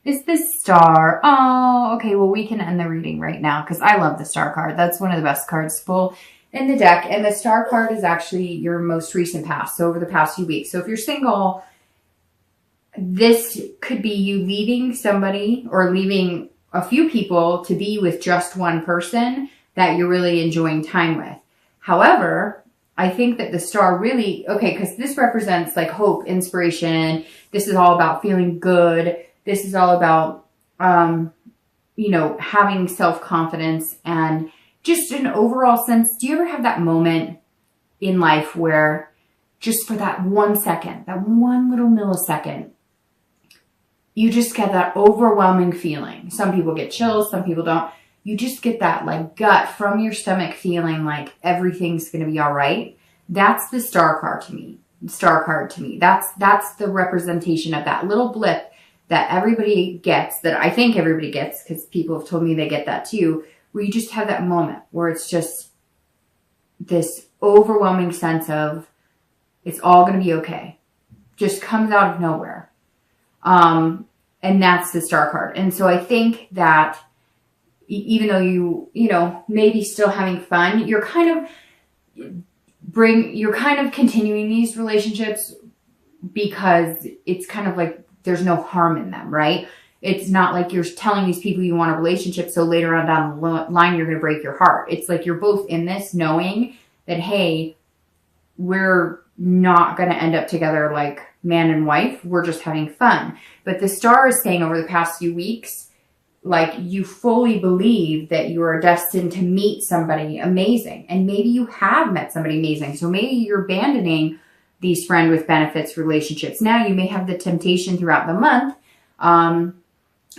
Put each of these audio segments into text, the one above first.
is this star. Oh, okay. Well, we can end the reading right now because I love the star card. That's one of the best cards to pull in the deck. And the star card is actually your most recent past. So over the past few weeks. So if you're single, this could be you leaving somebody or leaving a few people to be with just one person that you're really enjoying time with. However, I think that the star really, okay, because this represents like hope, inspiration. This is all about feeling good. This is all about, you know, having self-confidence and just an overall sense. Do you ever have that moment in life where just for that 1 second, that one little millisecond, you just get that overwhelming feeling? Some people get chills, some people don't. You just get that like gut from your stomach feeling like everything's going to be all right. That's the star card to me. That's the representation of that little blip that everybody gets, that I think everybody gets, because people have told me they get that too, where you just have that moment where it's just this overwhelming sense of it's all going to be okay. Just comes out of nowhere. And that's the star card. And so I think that even though you know, maybe still having fun, you're kind of continuing these relationships because it's kind of like there's no harm in them, right? It's not like you're telling these people you want a relationship so later on down the line you're going to break your heart. It's like you're both in this knowing that, hey, we're not going to end up together like man and wife. We're just having fun. But the star is saying over the past few weeks, like you fully believe that you are destined to meet somebody amazing. And maybe you have met somebody amazing. So maybe you're abandoning these friend with benefits relationships. Now you may have the temptation throughout the month,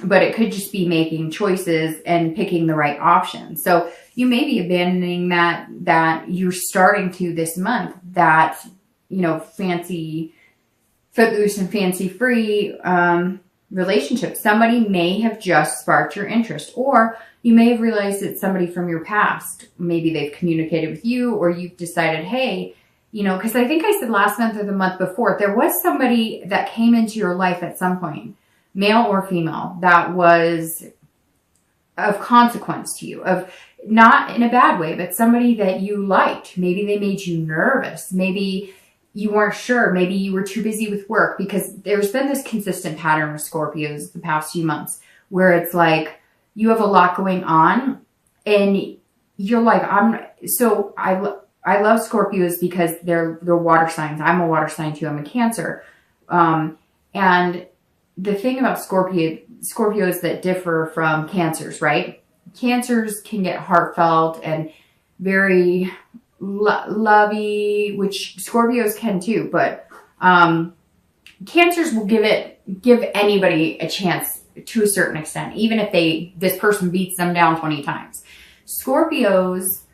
but it could just be making choices and picking the right option. So you may be abandoning that you're starting to this month, that, you know, fancy, footloose and fancy free relationship. Somebody may have just sparked your interest, or you may have realized it's somebody from your past. Maybe they've communicated with you, or you've decided, hey, you know, because I think I said last month or the month before, there was somebody that came into your life at some point, male or female, that was of consequence to you, of not in a bad way, but somebody that you liked. Maybe they made you nervous. Maybe you weren't sure. Maybe you were too busy with work, because there's been this consistent pattern with Scorpios the past few months where it's like you have a lot going on and you're like, I love Scorpios because they're water signs. I'm a water sign too. I'm a Cancer. And the thing about Scorpios that differ from Cancers, right? Cancers can get heartfelt and very lovey, which Scorpios can too, but Cancers will give anybody a chance to a certain extent, even if this person beats them down 20 times. Scorpios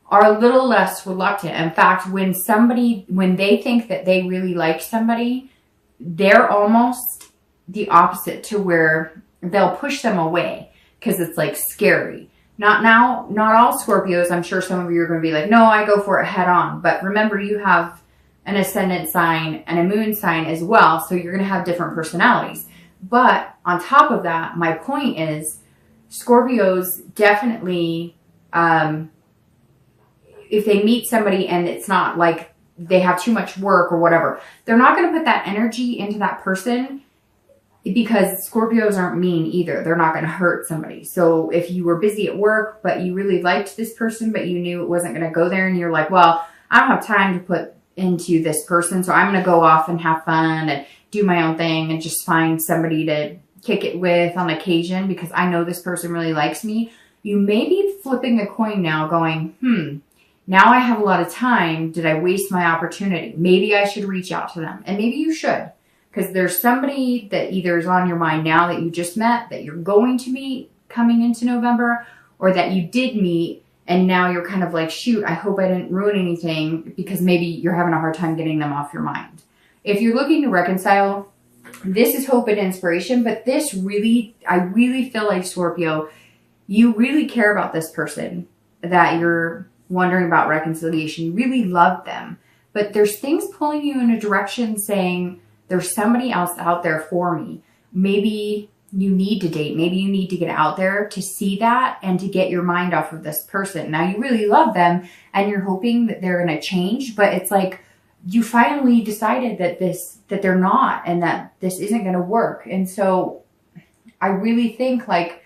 are a little less reluctant. In fact, when they think that they really like somebody, they're almost the opposite, to where they'll push them away because it's like scary. Not all Scorpios. I'm sure some of you are going to be like, no, I go for it head on. But remember, you have an ascendant sign and a moon sign as well. So you're going to have different personalities. But on top of that, my point is Scorpios definitely, if they meet somebody and it's not like they have too much work or whatever, they're not going to put that energy into that person, because Scorpios aren't mean either. They're not going to hurt somebody. So if you were busy at work, but you really liked this person, but you knew it wasn't going to go there, and you're like, well, I don't have time to put into this person, so I'm going to go off and have fun and do my own thing and just find somebody to kick it with on occasion because I know this person really likes me. You may be flipping a coin now going, now I have a lot of time. Did I waste my opportunity? Maybe I should reach out to them. And maybe you should, because there's somebody that either is on your mind now that you just met, that you're going to meet coming into November, or that you did meet and now you're kind of like, shoot, I hope I didn't ruin anything, because maybe you're having a hard time getting them off your mind. If you're looking to reconcile, this is hope and inspiration, but this really, I really feel like, Scorpio, you really care about this person that you're wondering about reconciliation. You really love them, but there's things pulling you in a direction saying there's somebody else out there for me. Maybe you need to date. Maybe you need to get out there to see that and to get your mind off of this person. Now you really love them and you're hoping that they're going to change, but it's like you finally decided that they're not, and that this isn't going to work. And so I really think like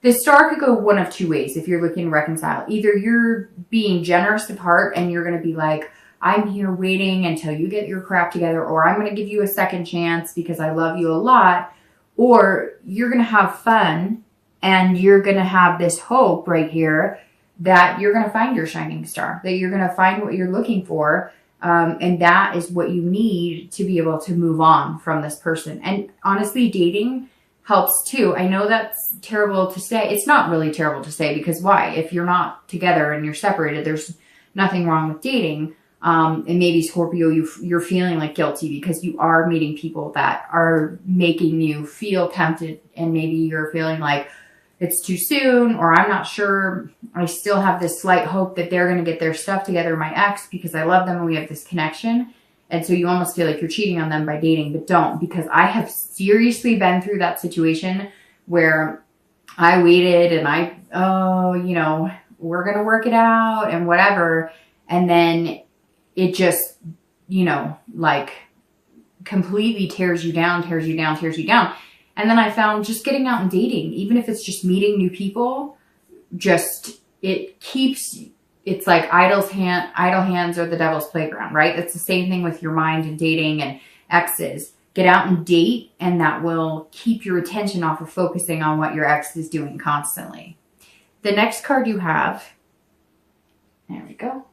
the star could go one of two ways if you're looking to reconcile. Either you're being generous apart and you're going to be like, I'm here waiting until you get your crap together, or I'm going to give you a second chance because I love you a lot. Or you're going to have fun and you're going to have this hope right here that you're going to find your shining star, that you're going to find what you're looking for. And that is what you need to be able to move on from this person. And honestly, dating helps too. I know that's terrible to say. It's not really terrible to say, because why? If you're not together and you're separated, there's nothing wrong with dating. And maybe Scorpio, you're feeling like guilty because you are meeting people that are making you feel tempted, and maybe you're feeling like it's too soon, or I'm not sure. I still have this slight hope that they're going to get their stuff together, my ex, because I love them and we have this connection. And so you almost feel like you're cheating on them by dating, but don't, because I have seriously been through that situation where I waited and we're going to work it out and whatever. And then it just, like completely tears you down. And then I found just getting out and dating, even if it's just meeting new people, it's like idle hands are the devil's playground, right? It's the same thing with your mind and dating and exes. Get out and date, and that will keep your attention off of focusing on what your ex is doing constantly. The next card you have, there we go,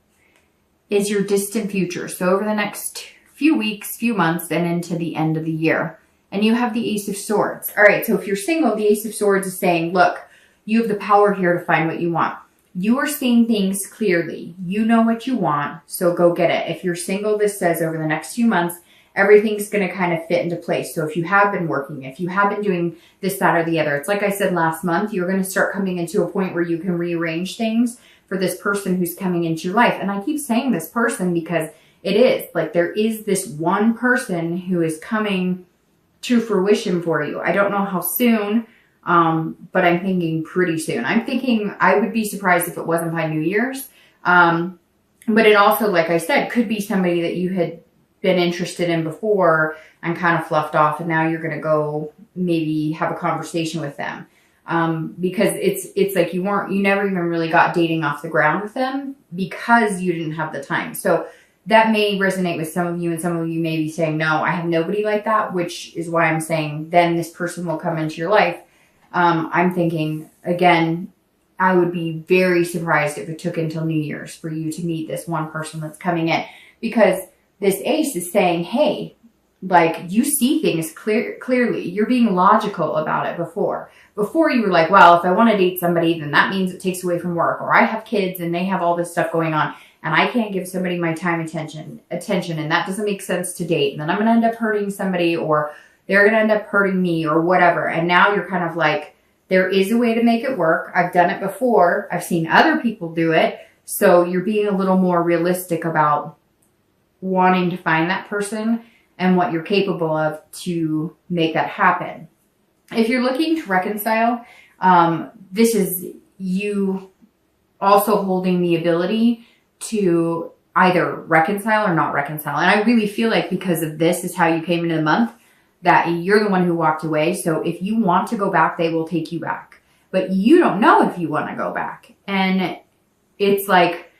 is your distant future. So over the next few weeks, few months, and into the end of the year. And you have the Ace of Swords. All right, so if you're single, the Ace of Swords is saying, look, you have the power here to find what you want. You are seeing things clearly. You know what you want, so go get it. If you're single, this says over the next few months, everything's going to kind of fit into place. So if you have been working, if you have been doing this, that, or the other, it's like I said last month, you're going to start coming into a point where you can rearrange things for this person who's coming into your life. And I keep saying this person because it is like there is this one person who is coming to fruition for you. I don't know how soon, but I'm thinking pretty soon. I'm thinking I would be surprised if it wasn't by New Year's. But it also, like I said, could be somebody that you had been interested in before and kind of fluffed off, and now you're going to go maybe have a conversation with them. Because it's like you never even really got dating off the ground with them because you didn't have the time. So that may resonate with some of you, and some of you may be saying, no, I have nobody like that, which is why I'm saying then this person will come into your life. I'm thinking, again, I would be very surprised if it took until New Year's for you to meet this one person that's coming in, because this ace is saying, hey, like you see things clearly. You're being logical about it before. Before you were like, well, if I want to date somebody, then that means it takes away from work, or I have kids and they have all this stuff going on, and I can't give somebody my time, attention, and that doesn't make sense to date. And then I'm going to end up hurting somebody, or they're going to end up hurting me, or whatever. And now you're kind of like, there is a way to make it work. I've done it before. I've seen other people do it. So you're being a little more realistic about wanting to find that person and what you're capable of to make that happen. If you're looking to reconcile, this is you also holding the ability to either reconcile or not reconcile. And I really feel like because of this is how you came into the month, that you're the one who walked away. So if you want to go back, they will take you back. But you don't know if you want to go back. And it's like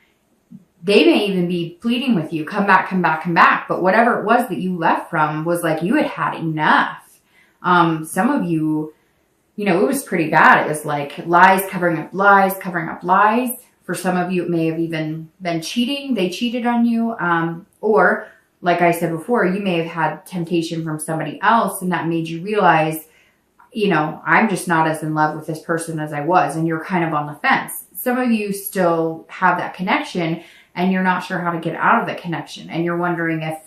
they may even be pleading with you, come back, come back, come back. But whatever it was that you left from was like you had had enough. Some of you, it was pretty bad. It was like lies covering up lies, covering up lies. For some of you, it may have even been cheating. They cheated on you. Or, like I said before, you may have had temptation from somebody else, and that made you realize, I'm just not as in love with this person as I was, and you're kind of on the fence. Some of you still have that connection, and you're not sure how to get out of that connection, and you're wondering if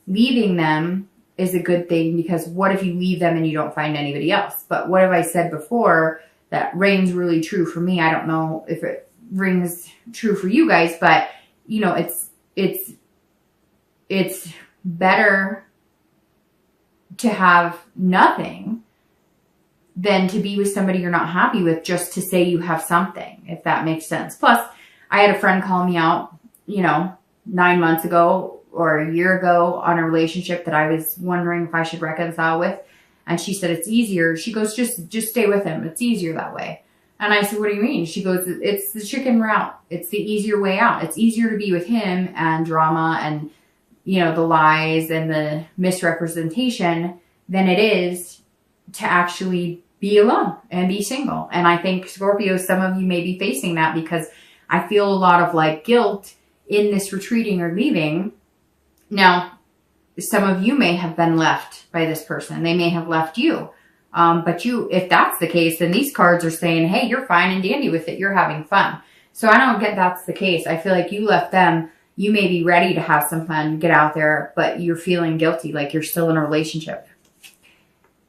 leaving them is a good thing, because what if you leave them and you don't find anybody else? But what have I said before that rings really true for me? I don't know if it rings true for you guys, but it's better to have nothing than to be with somebody you're not happy with just to say you have something, if that makes sense. Plus, I had a friend call me out, 9 months ago or a year ago on a relationship that I was wondering if I should reconcile with. And she said, it's easier. She goes, just stay with him. It's easier that way. And I said, what do you mean? She goes, it's the chicken route. It's the easier way out. It's easier to be with him and drama and, the lies and the misrepresentation than it is to actually be alone and be single. And I think Scorpio, some of you may be facing that because I feel a lot of like guilt in this retreating or leaving. Now, some of you may have been left by this person. They may have left you. But if that's the case, then these cards are saying, hey, you're fine and dandy with it. You're having fun. So I don't get that's the case. I feel like you left them. You may be ready to have some fun, get out there, but you're feeling guilty, like you're still in a relationship.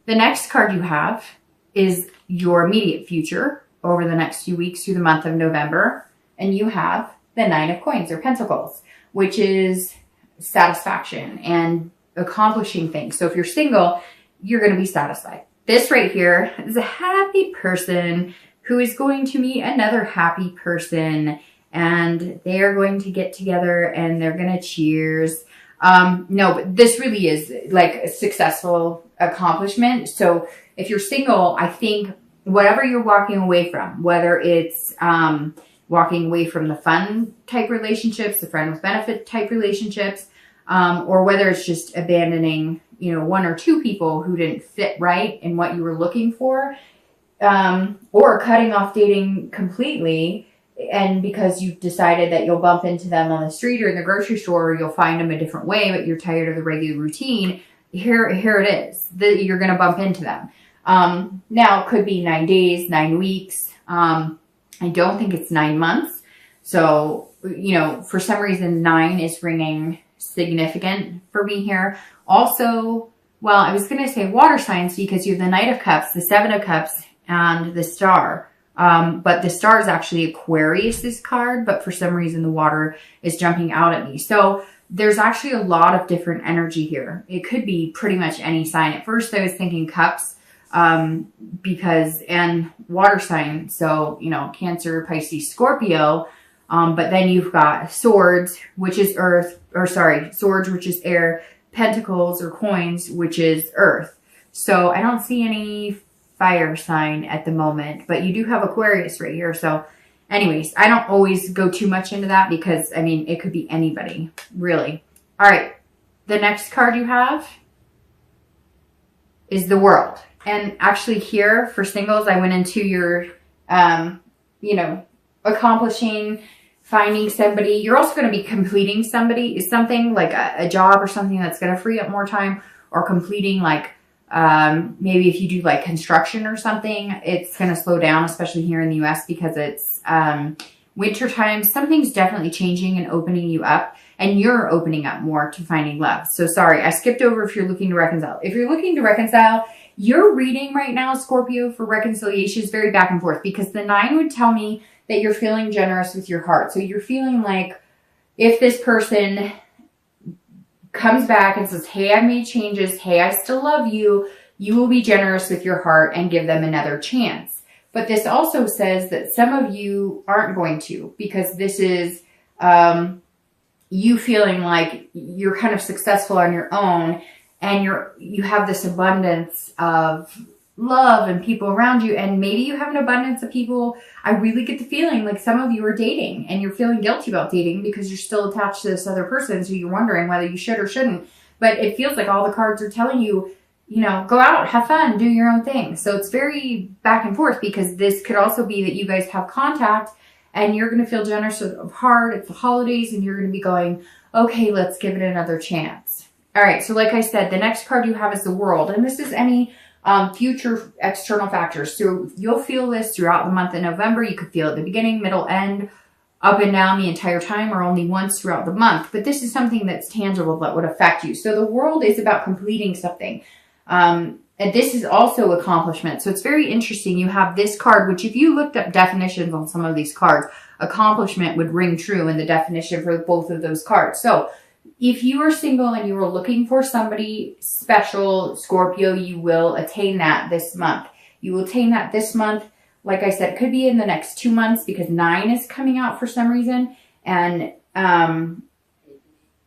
The next card you have is your immediate future over the next few weeks through the month of November. And you have the Nine of Coins or Pentacles, which is satisfaction and accomplishing things. So if you're single, you're going to be satisfied. This right here is a happy person who is going to meet another happy person, and they are going to get together and they're going to cheers. No, but this really is like a successful accomplishment. So if you're single, I think whatever you're walking away from, whether it's walking away from the fun type relationships, the friend with benefit type relationships, or whether it's just abandoning, one or two people who didn't fit right in what you were looking for, or cutting off dating completely. And because you've decided that you'll bump into them on the street or in the grocery store, or you'll find them a different way, but you're tired of the regular routine, here it is. You're going to bump into them. Now, it could be 9 days, 9 weeks. I don't think it's 9 months. So, for some reason, 9 is ringing significant for me here. Also, well, I was going to say water signs because you have the Knight of Cups, the Seven of Cups, and the Star. But the Star is actually Aquarius's card, but for some reason the water is jumping out at me. So there's actually a lot of different energy here. It could be pretty much any sign. At first I was thinking cups, and water sign. So, Cancer, Pisces, Scorpio. But then you've got swords, which is swords, which is air, pentacles or coins, which is earth. So I don't see any fire sign at the moment, but you do have Aquarius right here. So anyways, I don't always go too much into that because, it could be anybody, really. All right. The next card you have is the World. And actually here for singles, I went into your, accomplishing, finding somebody. You're also going to be completing something like a job or something that's going to free up more time, or completing maybe if you do like construction or something, it's going to slow down, especially here in the US because it's winter time. Something's definitely changing and opening you up, and you're opening up more to finding love. So sorry, I skipped over if you're looking to reconcile. If you're looking to reconcile, your reading right now, Scorpio, for reconciliation is very back and forth because the 9 would tell me that you're feeling generous with your heart. So you're feeling like if this person comes back and says, hey, I made changes. Hey, I still love you. You will be generous with your heart and give them another chance. But this also says that some of you aren't going to, because this is you feeling like you're kind of successful on your own, and you have this abundance of love and people around you, and maybe you have an abundance of people. I really get the feeling like some of you are dating and you're feeling guilty about dating because you're still attached to this other person, so you're wondering whether you should or shouldn't. But it feels like all the cards are telling you, go out, have fun, do your own thing. So it's very back and forth because this could also be that you guys have contact and you're going to feel generous of heart. It's the holidays and you're going to be going, okay, let's give it another chance. All right. So like I said, the next card you have is the World, and this is any future external factors. So you'll feel this throughout the month of November. You could feel it at the beginning, middle, end, up and down the entire time, or only once throughout the month. But this is something that's tangible that would affect you. So the World is about completing something. And this is also accomplishment. So it's very interesting. You have this card, which if you looked up definitions on some of these cards, accomplishment would ring true in the definition for both of those cards. So if you are single and you are looking for somebody special, Scorpio, you will attain that this month. You will attain that this month. Like I said, it could be in the next 2 months because 9 is coming out for some reason. And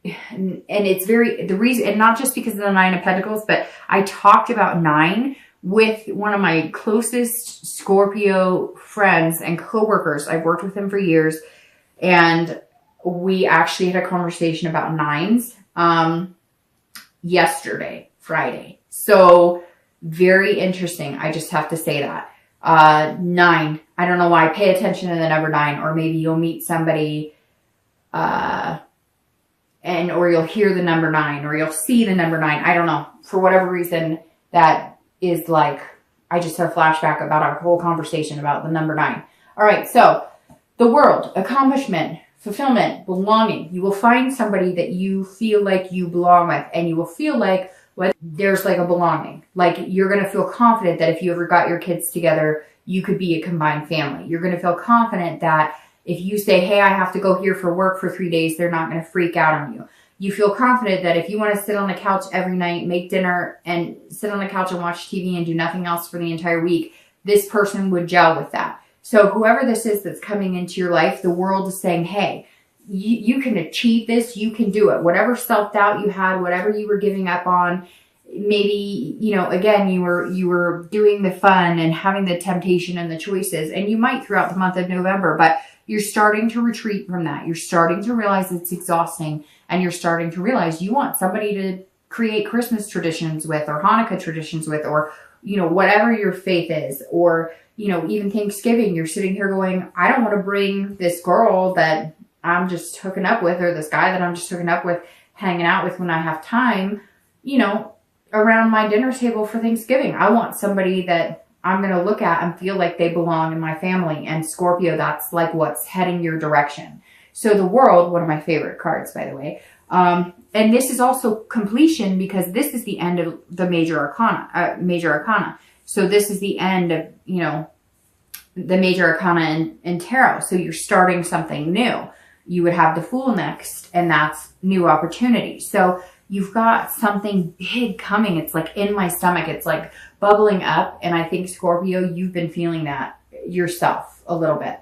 it's the reason, and not just because of the 9 of Pentacles, but I talked about 9 with one of my closest Scorpio friends and coworkers. I've worked with him for years, and we actually had a conversation about 9s yesterday, Friday. So very interesting. I just have to say that. 9. I don't know why. Pay attention to the number 9, or maybe you'll meet somebody, or you'll hear the number 9, or you'll see the number 9. I don't know. For whatever reason, that is like, I just had a flashback about our whole conversation about the number 9. All right. So the world, accomplishment, fulfillment, belonging. You will find somebody that you feel like you belong with, and you will feel like there's like a belonging. Like you're going to feel confident that if you ever got your kids together, you could be a combined family. You're going to feel confident that if you say, hey, I have to go here for work for 3 days, they're not going to freak out on you. You feel confident that if you want to sit on the couch every night, make dinner, and sit on the couch and watch TV and do nothing else for the entire week, this person would gel with that. So whoever this is that's coming into your life, the world is saying, hey, you can achieve this. You can do it. Whatever self-doubt you had, whatever you were giving up on, maybe, again, you were doing the fun and having the temptation and the choices, and you might throughout the month of November, but you're starting to retreat from that. You're starting to realize it's exhausting, and you're starting to realize you want somebody to create Christmas traditions with, or Hanukkah traditions with, or, whatever your faith is, or, even Thanksgiving. You're sitting here going, I don't want to bring this girl that I'm just hooking up with, or this guy that I'm just hooking up with, hanging out with when I have time, around my dinner table for Thanksgiving. I want somebody that I'm going to look at and feel like they belong in my family. And Scorpio, that's like what's heading your direction. So the world, one of my favorite cards, by the way. And this is also completion, because this is the end of the major arcana. So this is the end of, the major arcana in tarot. So you're starting something new. You would have the Fool next, and that's new opportunity. So you've got something big coming. It's like in my stomach. It's like bubbling up. And I think, Scorpio, you've been feeling that yourself a little bit.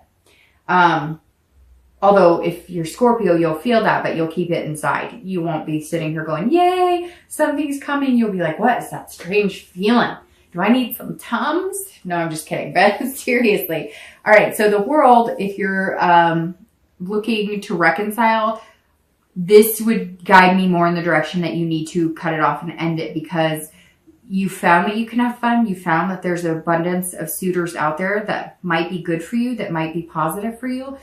Although if you're Scorpio, you'll feel that, but you'll keep it inside. You won't be sitting here going, yay, something's coming. You'll be like, what is that strange feeling? Do I need some Tums? No, I'm just kidding. But seriously. All right. So the world, if you're looking to reconcile, this would guide me more in the direction that you need to cut it off and end it, because you found that you can have fun. You found that there's an abundance of suitors out there that might be good for you, that might be positive for you,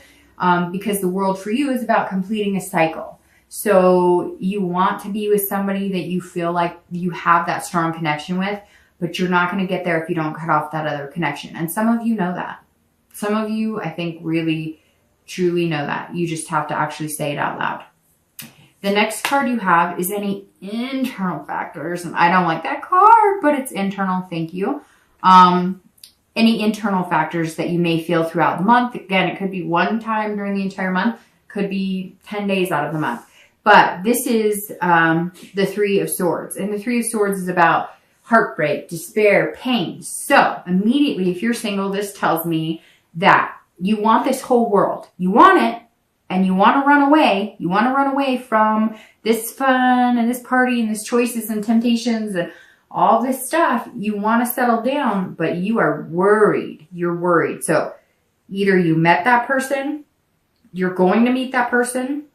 because the world for you is about completing a cycle. So you want to be with somebody that you feel like you have that strong connection with, but you're not going to get there if you don't cut off that other connection. And some of you know that. Some of you, I think, really, truly know that. You just have to actually say it out loud. The next card you have is any internal factors. And I don't like that card, but it's internal. Thank you. Any internal factors that you may feel throughout the month. Again, it could be one time during the entire month. Could be 10 days out of the month. But this is the Three of Swords. And the Three of Swords is about heartbreak, despair, pain. So immediately, if you're single, this tells me that you want this whole world. You want it, and you want to run away. You want to run away from this fun and this party and this choices and temptations and all this stuff. You want to settle down, but you are worried. You're worried. So either you met that person, you're going to meet that person,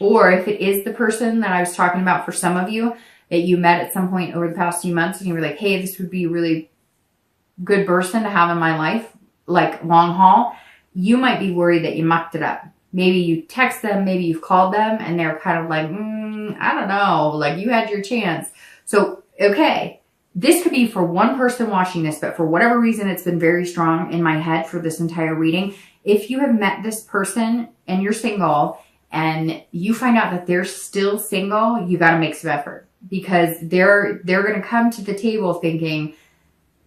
or if it is the person that I was talking about for some of you that you met at some point over the past few months, and you were like, hey, this would be a really good person to have in my life, like long haul, you might be worried that you mucked it up. Maybe you text them, maybe you've called them, and they're kind of like, I don't know, like you had your chance. So, okay, this could be for one person watching this, but for whatever reason, it's been very strong in my head for this entire reading. If you have met this person and you're single and you find out that they're still single, you got to make some effort, because they're going to come to the table thinking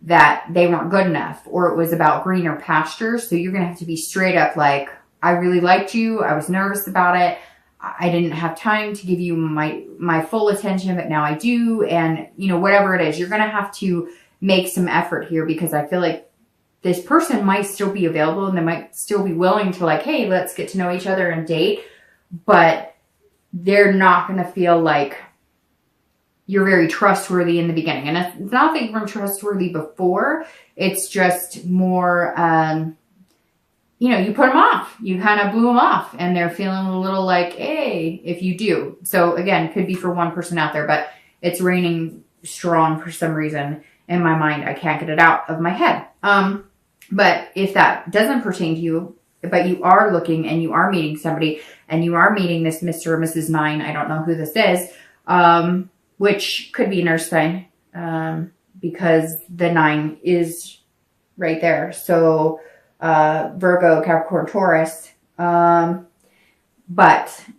that they weren't good enough, or it was about greener pastures. So you're going to have to be straight up like, I really liked you. I was nervous about it. I didn't have time to give you my full attention, but now I do. And, whatever it is, you're going to have to make some effort here, because I feel like this person might still be available and they might still be willing to like, hey, let's get to know each other and date, but they're not going to feel like you're very trustworthy in the beginning. And it's not that you weren't trustworthy before. It's just more, you know, you put them off. You kind of blew them off and they're feeling a little like, hey, if you do. So again, could be for one person out there, but it's raining strong for some reason in my mind. I can't get it out of my head. But if that doesn't pertain to you, but you are looking and you are meeting somebody and you are meeting this Mr. or Mrs. 9, I don't know who this is, which could be an earth sign, because the 9 is right there. So, Virgo, Capricorn, Taurus. But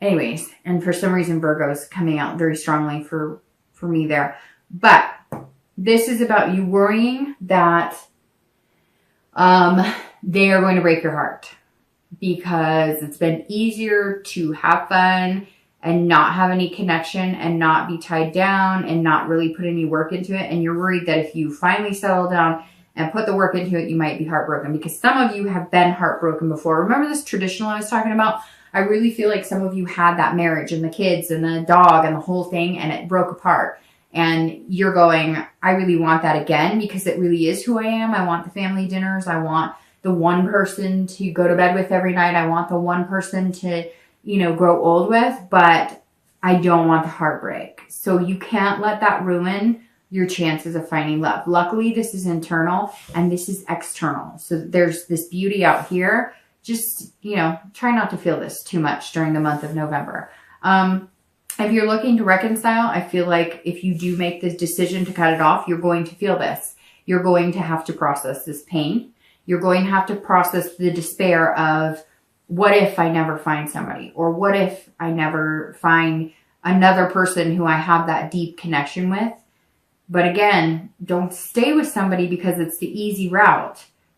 anyways, and for some reason, Virgo is coming out very strongly for me there. But this is about you worrying that, they are going to break your heart, because it's been easier to have fun and not have any connection and not be tied down and not really put any work into it. And you're worried that if you finally settle down and put the work into it, you might be heartbroken, because some of you have been heartbroken before. Remember this traditional I was talking about? I really feel like some of you had that marriage and the kids and the dog and the whole thing, and it broke apart. And you're going, I really want that again, because it really is who I am. I want the family dinners. I want the one person to go to bed with every night. I want the one person to, you know, grow old with, but I don't want the heartbreak. So you can't let that ruin your chances of finding love. Luckily, this is internal and this is external. So there's this beauty out here. Just, you know, try not to feel this too much during the month of November. If you're looking to reconcile, I feel like if you do make this decision to cut it off, you're going to feel this. You're going to have to process this pain. You're going to have to process the despair of, what if I never find somebody? Or what if I never find another person who I have that deep connection with? But again, don't stay with somebody because it's the easy route.